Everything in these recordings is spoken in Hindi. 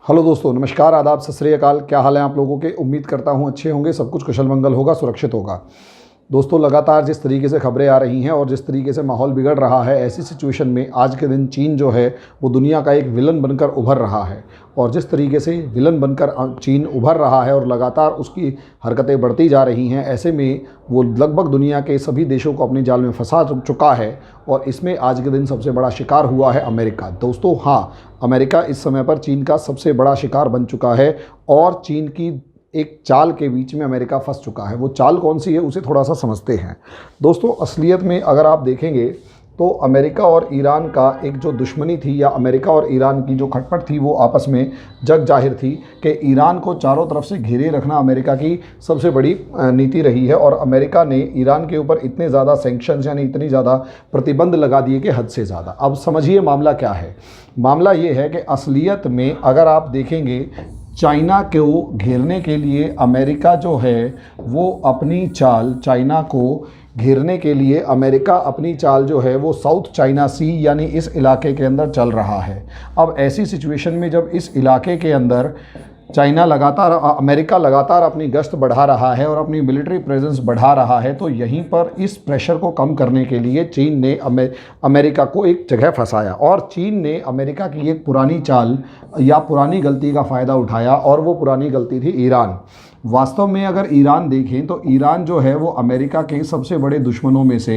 हेलो दोस्तों, नमस्कार, आदाब, सत श्री अकाल। क्या हाल है आप लोगों के? उम्मीद करता हूँ अच्छे होंगे, सब कुछ कुशल मंगल होगा, सुरक्षित होगा। दोस्तों, लगातार जिस तरीके से खबरें आ रही हैं और जिस तरीके से माहौल बिगड़ रहा है, ऐसी सिचुएशन में आज के दिन चीन जो है वो दुनिया का एक विलन बनकर उभर रहा है। और जिस तरीके से विलन बनकर चीन उभर रहा है और लगातार उसकी हरकतें बढ़ती जा रही हैं, ऐसे में वो लगभग दुनिया के सभी देशों को अपने जाल में फंसा चुका है। और इसमें आज के दिन सबसे बड़ा शिकार हुआ है अमेरिका। दोस्तों हाँ, अमेरिका इस समय पर चीन का सबसे बड़ा शिकार बन चुका है और चीन की एक चाल के बीच में अमेरिका फंस चुका है। वो चाल कौन सी है उसे थोड़ा सा समझते हैं। दोस्तों, असलियत में अगर आप देखेंगे तो अमेरिका और ईरान का एक जो दुश्मनी थी, या अमेरिका और ईरान की जो खटपट थी, वो आपस में जग जाहिर थी कि ईरान को चारों तरफ से घेरे रखना अमेरिका की सबसे बड़ी नीति रही है। और अमेरिका ने ईरान के ऊपर इतने ज़्यादा सैंक्शंस यानी इतनी ज़्यादा प्रतिबंध लगा दिए कि हद से ज़्यादा। अब समझिए मामला क्या है। मामला ये है कि असलियत में अगर आप देखेंगे, चाइना को घेरने के लिए अमेरिका जो है वो अपनी चाल, चाइना को घेरने के लिए अमेरिका अपनी चाल जो है वो साउथ चाइना सी यानी इस इलाके के अंदर चल रहा है। अब ऐसी सिचुएशन में जब इस इलाके के अंदर अमेरिका लगातार अपनी गश्त बढ़ा रहा है और अपनी मिलिट्री प्रेजेंस बढ़ा रहा है, तो यहीं पर इस प्रेशर को कम करने के लिए चीन ने अमेरिका को एक जगह फंसाया। और चीन ने अमेरिका की एक पुरानी चाल या पुरानी गलती का फ़ायदा उठाया, और वो पुरानी गलती थी ईरान। वास्तव में अगर ईरान देखें तो ईरान जो है वो अमेरिका के सबसे बड़े दुश्मनों में से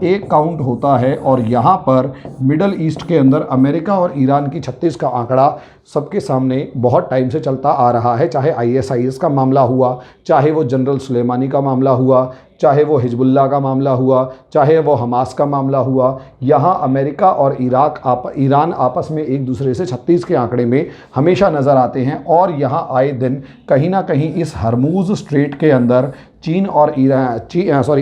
एक काउंट होता है। और यहाँ पर मिडल ईस्ट के अंदर अमेरिका और ईरान की 36 का आंकड़ा सबके सामने बहुत टाइम से चलता आ रहा है। चाहे ISIS का मामला हुआ, चाहे वो जनरल सुलेमानी का मामला हुआ, चाहे वो हिजबुल्लाह का मामला हुआ, चाहे वो हमास का मामला हुआ, यहाँ अमेरिका और ईरान आपस में एक दूसरे से 36 के आंकड़े में हमेशा नज़र आते हैं। और यहाँ आए दिन कहीं ना कहीं इस हरमुज़ स्ट्रेट के अंदर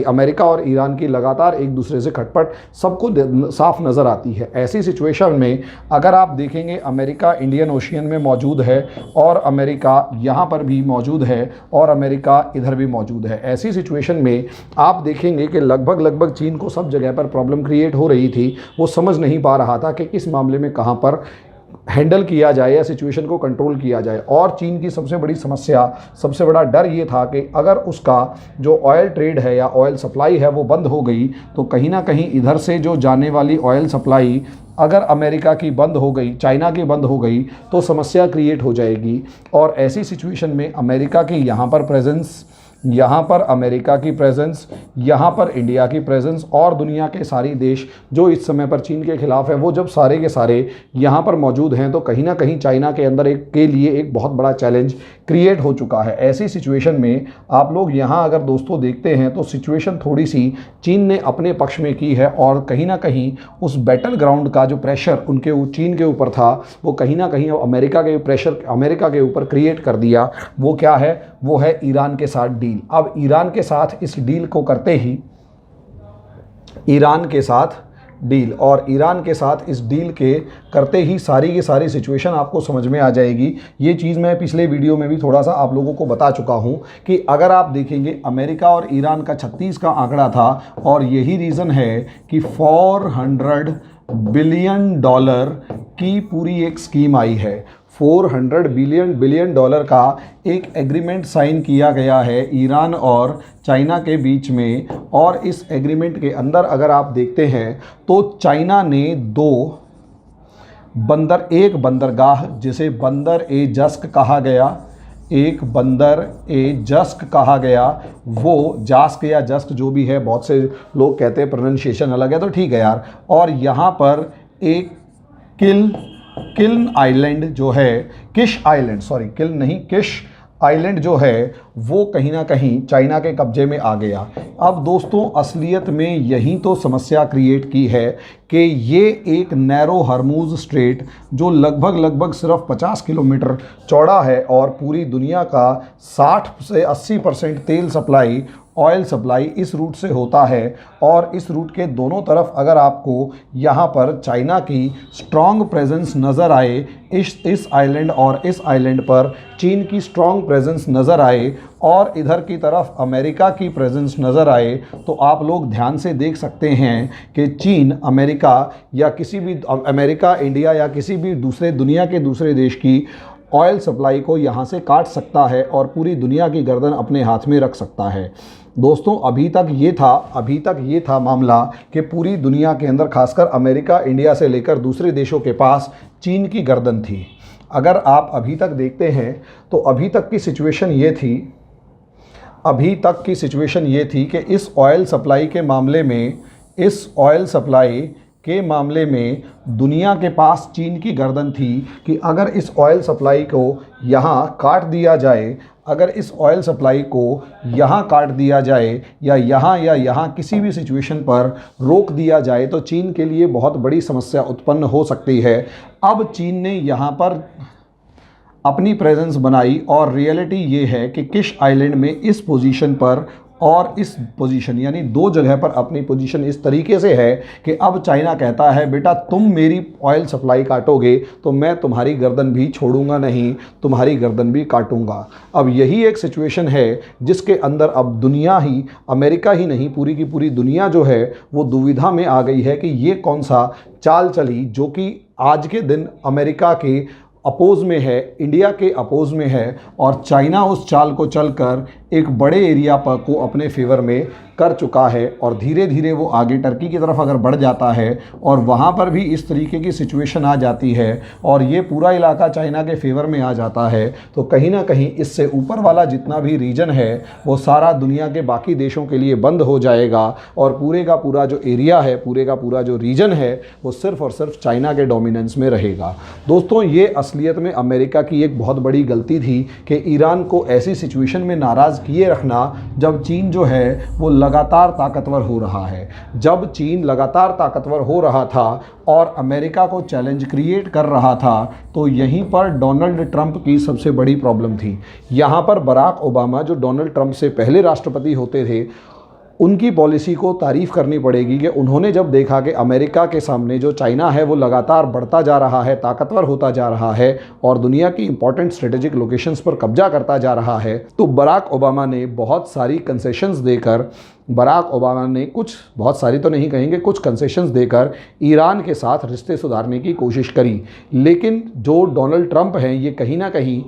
अमेरिका और ईरान की लगातार एक दूसरे से खटपट सबको साफ नज़र आती है। ऐसी सिचुएशन में अगर आप देखेंगे, अमेरिका इंडियन ओशियन में मौजूद है और अमेरिका यहाँ पर भी मौजूद है और अमेरिका इधर भी मौजूद है। ऐसी सिचुएशन में आप देखेंगे कि लगभग चीन को सब जगह पर प्रॉब्लम क्रिएट हो रही थी। वो समझ नहीं पा रहा था कि किस मामले में कहाँ पर हैंडल किया जाए या सिचुएशन को कंट्रोल किया जाए। और चीन की सबसे बड़ी समस्या, सबसे बड़ा डर ये था कि अगर उसका जो ऑयल ट्रेड है या ऑयल सप्लाई है वो बंद हो गई, तो कहीं ना कहीं इधर से जो जाने वाली ऑयल सप्लाई अगर अमेरिका की बंद हो गई, चाइना की बंद हो गई, तो समस्या क्रिएट हो जाएगी। और ऐसी सिचुएशन में अमेरिका की यहाँ पर प्रेजेंस, यहाँ पर अमेरिका की प्रेजेंस, यहाँ पर इंडिया की प्रेजेंस और दुनिया के सारे देश जो इस समय पर चीन के खिलाफ है, वो जब सारे के सारे यहाँ पर मौजूद हैं, तो कहीं ना कहीं चाइना के अंदर के लिए एक बहुत बड़ा चैलेंज क्रिएट हो चुका है। ऐसी सिचुएशन में आप लोग यहाँ अगर दोस्तों देखते हैं तो सिचुएशन थोड़ी सी चीन ने अपने पक्ष में की है। और कहीं ना कहीं उस बैटल ग्राउंड का जो प्रेशर चीन के ऊपर था, वो कहीं ना कहीं अमेरिका के ऊपर क्रिएट कर दिया। वो क्या है? वो है ईरान के साथ डील। अब ईरान के साथ इस डील को करते ही ईरान के साथ इस डील के करते ही सारी की सारी सिचुएशन आपको समझ में आ जाएगी। ये चीज़ मैं पिछले वीडियो में भी थोड़ा सा आप लोगों को बता चुका हूँ कि अगर आप देखेंगे, अमेरिका और ईरान का 36 का आंकड़ा था। और यही रीज़न है कि $400 बिलियन की पूरी एक स्कीम आई है। $400 बिलियन का एक एग्रीमेंट साइन किया गया है ईरान और चाइना के बीच में। और इस एग्रीमेंट के अंदर अगर आप देखते हैं तो चाइना ने एक बंदरगाह, जिसे बंदर ए जस्क कहा गया, वो जास्क या जस्क जो भी है, बहुत से लोग कहते हैं प्रोनाउंसिएशन अलग है, तो ठीक है यार। और यहाँ पर एक किल्न आइलैंड जो है, किश आइलैंड जो है वो कहीं ना कहीं चाइना के कब्जे में आ गया। अब दोस्तों, असलियत में यही तो समस्या क्रिएट की है कि ये एक नैरो हरमुज़ स्ट्रेट जो लगभग सिर्फ 50 किलोमीटर चौड़ा है और पूरी दुनिया का 60 से 80% तेल सप्लाई, ऑयल सप्लाई इस रूट से होता है। और इस रूट के दोनों तरफ अगर आपको यहाँ पर चाइना की स्ट्रॉन्ग प्रेजेंस नज़र आए, इस आइलैंड और इस आइलैंड पर चीन की स्ट्रॉन्ग प्रेजेंस नज़र आए और इधर की तरफ अमेरिका की प्रेजेंस नज़र आए, तो आप लोग ध्यान से देख सकते हैं कि चीन, अमेरिका, इंडिया या किसी भी दूसरे दुनिया के दूसरे देश की ऑयल सप्लाई को यहाँ से काट सकता है और पूरी दुनिया की गर्दन अपने हाथ में रख सकता है। दोस्तों अभी तक ये था मामला कि पूरी दुनिया के अंदर खासकर अमेरिका, इंडिया से लेकर दूसरे देशों के पास चीन की गर्दन थी। अगर आप अभी तक देखते हैं तो अभी तक की सिचुएशन ये थी कि इस ऑयल सप्लाई के मामले में दुनिया के पास चीन की गर्दन थी कि अगर इस ऑयल सप्लाई को यहाँ काट दिया जाए या यहाँ किसी भी सिचुएशन पर रोक दिया जाए तो चीन के लिए बहुत बड़ी समस्या उत्पन्न हो सकती है। अब चीन ने यहाँ पर अपनी प्रेजेंस बनाई और रियलिटी ये है कि किश आइलैंड में इस पोजीशन पर और इस पोजीशन यानी दो जगह पर अपनी पोजीशन इस तरीके से है कि अब चाइना कहता है बेटा तुम मेरी ऑयल सप्लाई काटोगे तो मैं तुम्हारी गर्दन भी छोड़ूंगा नहीं, तुम्हारी गर्दन भी काटूंगा। अब यही एक सिचुएशन है जिसके अंदर अब दुनिया ही, अमेरिका ही नहीं पूरी की पूरी दुनिया जो है वो दुविधा में आ गई है कि ये कौन सा चाल चली जो कि आज के दिन अमेरिका के अपोज़ में है, इंडिया के अपोज़ में है और चाइना उस चाल को चलकर एक बड़े एरिया पर को अपने फेवर में कर चुका है और धीरे धीरे वो आगे टर्की की तरफ अगर बढ़ जाता है और वहाँ पर भी इस तरीके की सिचुएशन आ जाती है और ये पूरा इलाका चाइना के फेवर में आ जाता है तो कहीं ना कहीं इससे ऊपर वाला जितना भी रीजन है वो सारा दुनिया के बाकी देशों के लिए बंद हो जाएगा और पूरे का पूरा जो एरिया है, पूरे का पूरा जो रीजन है वो सिर्फ़ और सिर्फ चाइना के डोमिनेंस में रहेगा। दोस्तों ये असलियत में अमेरिका की एक बहुत बड़ी गलती थी कि ईरान को ऐसी सिचुएशन में नाराज़ किए रखना जब चीन जो है वो लगातार ताकतवर हो रहा है। जब चीन लगातार ताकतवर हो रहा था और अमेरिका को चैलेंज क्रिएट कर रहा था तो यहीं पर डोनाल्ड ट्रंप की सबसे बड़ी प्रॉब्लम थी। यहाँ पर बराक ओबामा जो डोनाल्ड ट्रंप से पहले राष्ट्रपति होते थे उनकी पॉलिसी को तारीफ़ करनी पड़ेगी कि उन्होंने जब देखा कि अमेरिका के सामने जो चाइना है वो लगातार बढ़ता जा रहा है, ताकतवर होता जा रहा है और दुनिया की इंपॉर्टेंट स्ट्रेटेजिक लोकेशंस पर कब्जा करता जा रहा है तो बराक ओबामा ने बहुत सारी कंसेशंस देकर, बहुत सारी तो नहीं कहेंगे, कुछ कंसेशंस देकर ईरान के साथ रिश्ते सुधारने की कोशिश करी। लेकिन जो डोनाल्ड ट्रंप हैं ये कहीं ना कहीं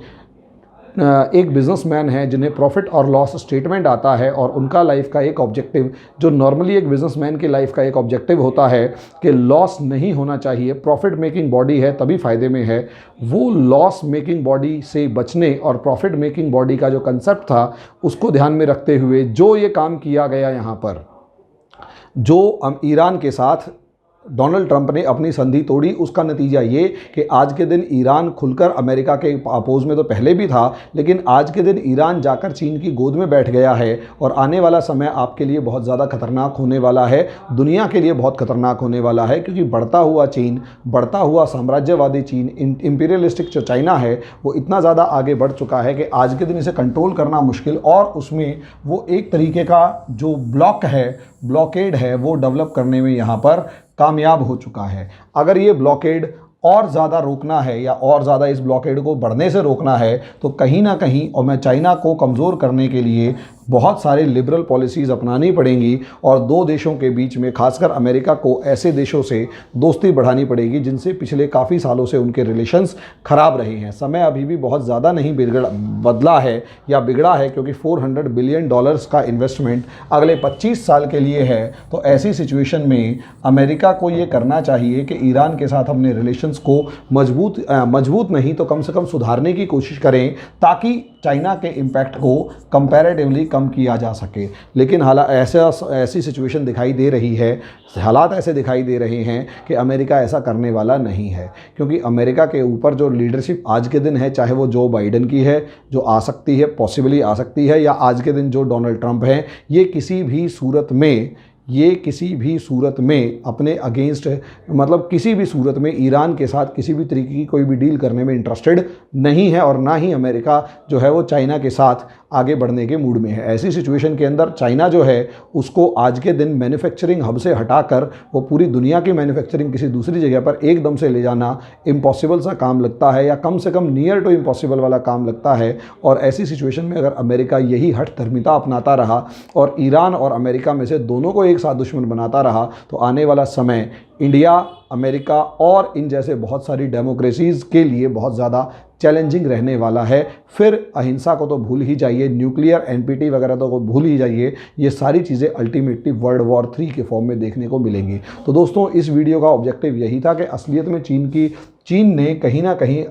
एक बिज़नेसमैन है जिन्हें प्रॉफिट और लॉस स्टेटमेंट आता है और उनका लाइफ का एक ऑब्जेक्टिव, जो नॉर्मली एक बिज़नेसमैन की लाइफ का एक ऑब्जेक्टिव होता है कि लॉस नहीं होना चाहिए, प्रॉफिट मेकिंग बॉडी है तभी फ़ायदे में है, वो लॉस मेकिंग बॉडी से बचने और प्रॉफिट मेकिंग बॉडी का जो कंसेप्ट था उसको ध्यान में रखते हुए जो ये काम किया गया यहाँ पर, जो ईरान के साथ डोनाल्ड ट्रंप ने अपनी संधि तोड़ी, उसका नतीजा ये कि आज के दिन ईरान खुलकर अमेरिका के अपोज में तो पहले भी था लेकिन आज के दिन ईरान जाकर चीन की गोद में बैठ गया है और आने वाला समय आपके लिए बहुत ज़्यादा खतरनाक होने वाला है, दुनिया के लिए बहुत खतरनाक होने वाला है क्योंकि बढ़ता हुआ चीन, बढ़ता हुआ साम्राज्यवादी चीन, इंपीरियलिस्टिक जो चाइना है वो इतना ज़्यादा आगे बढ़ चुका है कि आज के दिन इसे कंट्रोल करना मुश्किल और उसमें वो एक तरीके का जो ब्लॉकेड है वो डेवलप करने में यहाँ पर कामयाब हो चुका है। अगर ये ब्लॉकेड और ज़्यादा रोकना है या और ज़्यादा इस ब्लॉकेड को बढ़ने से रोकना है तो कहीं ना कहीं और मैं चाइना को कमज़ोर करने के लिए बहुत सारे लिबरल पॉलिसीज़ अपनानी पड़ेंगी और दो देशों के बीच में खासकर अमेरिका को ऐसे देशों से दोस्ती बढ़ानी पड़ेगी जिनसे पिछले काफ़ी सालों से उनके रिलेशंस ख़राब रहे हैं। समय अभी भी बहुत ज़्यादा नहीं बदला है या बिगड़ा है क्योंकि $400 बिलियन का इन्वेस्टमेंट अगले 25 साल के लिए है। तो ऐसी सिचुएशन में अमेरिका को ये करना चाहिए कि ईरान के साथ अपने रिलेशंस को मजबूत नहीं तो कम से कम सुधारने की कोशिश करें ताकि चाइना के इम्पैक्ट को कंपैरेटिवली कम किया जा सके। लेकिन ऐसी सिचुएशन दिखाई दे रही है, हालात ऐसे दिखाई दे रहे हैं कि अमेरिका ऐसा करने वाला नहीं है क्योंकि अमेरिका के ऊपर जो लीडरशिप आज के दिन है, चाहे वो जो बाइडेन की है जो आ सकती है, पॉसिबली आ सकती है, या आज के दिन जो डोनाल्ड ट्रंप हैं, ये किसी भी सूरत में अपने अगेंस्ट, मतलब किसी भी सूरत में ईरान के साथ किसी भी तरीके की कोई भी डील करने में इंटरेस्टेड नहीं है और ना ही अमेरिका जो है वो चाइना के साथ आगे बढ़ने के मूड में है। ऐसी सिचुएशन के अंदर चाइना जो है उसको आज के दिन मैन्युफैक्चरिंग हब से हटाकर वो पूरी दुनिया की मैन्युफैक्चरिंग किसी दूसरी जगह पर एकदम से ले जाना इम्पॉसिबल सा काम लगता है या कम से कम नियर टू इम्पॉसिबल वाला काम लगता है। और ऐसी सिचुएशन में अगर अमेरिका यही हठधर्मिता अपनाता रहा और ईरान और अमेरिका में से दोनों को एक साथ दुश्मन बनाता रहा तो आने वाला समय इंडिया, अमेरिका और इन जैसे बहुत सारी डेमोक्रेसीज़ के लिए बहुत ज़्यादा चैलेंजिंग रहने वाला है। फिर अहिंसा को तो भूल ही जाइए, न्यूक्लियर एनपीटी वगैरह तो भूल ही जाइए, ये सारी चीज़ें अल्टीमेटली वर्ल्ड वॉर 3 के फॉर्म में देखने को मिलेंगी। तो दोस्तों इस वीडियो का ऑब्जेक्टिव यही था कि असलियत में चीन ने कहीं ना कहीं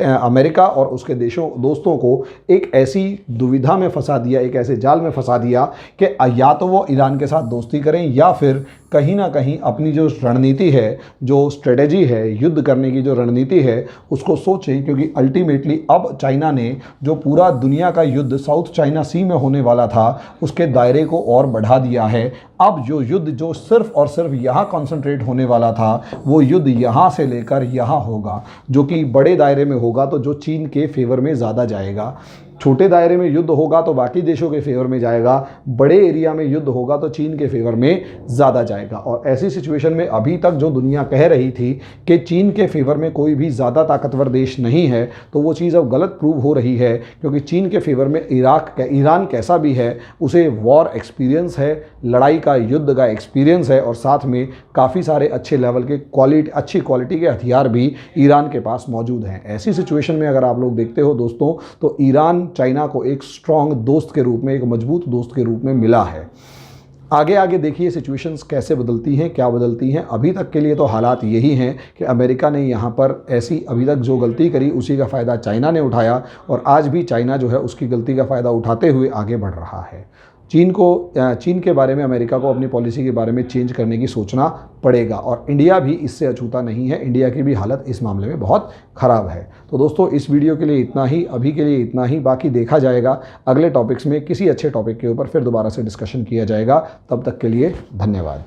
अमेरिका और उसके दोस्तों को एक ऐसी दुविधा में फंसा दिया, एक ऐसे जाल में फंसा दिया कि या तो वो ईरान के साथ दोस्ती करें या फिर कहीं ना कहीं अपनी जो रणनीति है, जो स्ट्रेटेजी है, युद्ध करने की जो रणनीति है उसको सोचें। क्योंकि अल्टीमेटली अब चाइना ने जो पूरा दुनिया का युद्ध साउथ चाइना सी में होने वाला था उसके दायरे को और बढ़ा दिया है। अब जो युद्ध जो सिर्फ और सिर्फ यहाँ कॉन्सेंट्रेट होने वाला था वो युद्ध यहाँ से लेकर यहाँ होगा, जो कि बड़े दायरे में होगा तो जो चीन के फेवर में ज़्यादा जाएगा। छोटे दायरे में युद्ध होगा तो बाकी देशों के फेवर में जाएगा, बड़े एरिया में युद्ध होगा तो चीन के फेवर में ज़्यादा जाएगा। और ऐसी सिचुएशन में अभी तक जो दुनिया कह रही थी कि चीन के फेवर में कोई भी ज़्यादा ताकतवर देश नहीं है, तो वो चीज़ अब गलत प्रूव हो रही है। क्योंकि चीन के फेवर में ईरान कैसा भी है, उसे वॉर एक्सपीरियंस है, लड़ाई का, युद्ध का एक्सपीरियंस है और साथ में काफ़ी सारे अच्छे लेवल के अच्छी क्वालिटी के हथियार भी ईरान के पास मौजूद हैं। ऐसी सिचुएशन में अगर आप लोग देखते हो दोस्तों, तो ईरान चाइना को एक स्ट्रॉन्ग दोस्त के रूप में, एक मजबूत दोस्त के रूप में मिला है। आगे आगे देखिए सिचुएशंस कैसे बदलती हैं, क्या बदलती हैं। अभी तक के लिए तो हालात यही हैं कि अमेरिका ने यहाँ पर ऐसी अभी तक जो गलती करी उसी का फ़ायदा चाइना ने उठाया और आज भी चाइना जो है उसकी गलती का फ़ायदा उठाते हुए आगे बढ़ रहा है। चीन के बारे में अमेरिका को अपनी पॉलिसी के बारे में चेंज करने की सोचना पड़ेगा और इंडिया भी इससे अछूता नहीं है। इंडिया की भी हालत इस मामले में बहुत ख़राब है। तो दोस्तों इस वीडियो के लिए इतना ही, अभी के लिए इतना ही। बाकी देखा जाएगा अगले टॉपिक्स में, किसी अच्छे टॉपिक के ऊपर फिर दोबारा से डिस्कशन किया जाएगा। तब तक के लिए धन्यवाद।